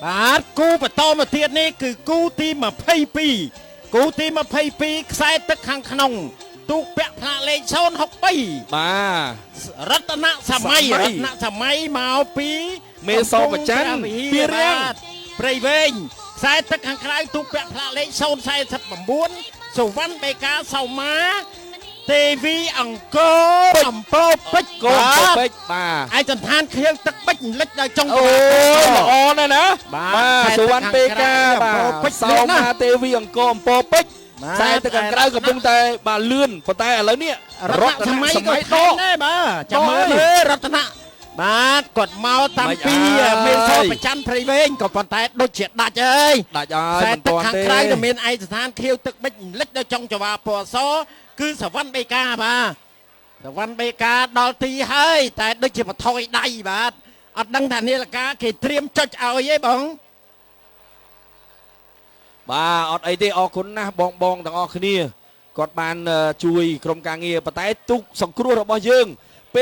បាទគូបន្តមកទៀតនេះគឺគូទី22គូទី22ខ្សែទឹកខាងក្នុងទូកពាក់ផ្លាកលេខ062បាទរតនសម័យមកពីមេសបច័ន្ទពីរៀង ព្រៃវែងខ្សែទឹកខាងក្រៅទូកពាក់ផ្លាកលេខ049សុវណ្ណបេកាសោមាទេវីអង្គរអំពើពេជ្រកូនពេជ្របាទឯកសន្តានខៀវទឹកពេជ្រលិចដល់ចុង អូល្អណាស់ណាបាទសុវណ្ណពេកាបាទសោមាទេវីអង្គរអំពើពេជ្រខ្សែទឹកខាងក្រៅកំពុងតែបាទលឿនប៉ុន្តែឥឡូវនេះរតនសម័យក៏ថែមដែរបាទចាំមើលរតនបាទគាត់មកតាំងពីមេសបច័ន្ទព្រៃវែងក៏ប៉ុន្តែដូចជាដាច់ហើយដាច់ហើយមិនទាន់ទេខាងក្រៅក៏មានឯកសណ្ឋានខៀវទឹកបិចលិចដល់ចុងចង្វាពណ៌សគឺសវណ្ណបេកាបាទសវណ្ណបេកាដល់ទីហើយតែដូចជាបថយដៃបាទអត់ដឹងថានាឡិកាគេត្រៀមចុចឲ្យទេបងបាទអត់អីទេអរគុណណាស់បងទាំងអស់គ្នាគាត់បានជួយក្រុមការងារប៉ុន្តែទូកសង្គ្រោះរបស់យើង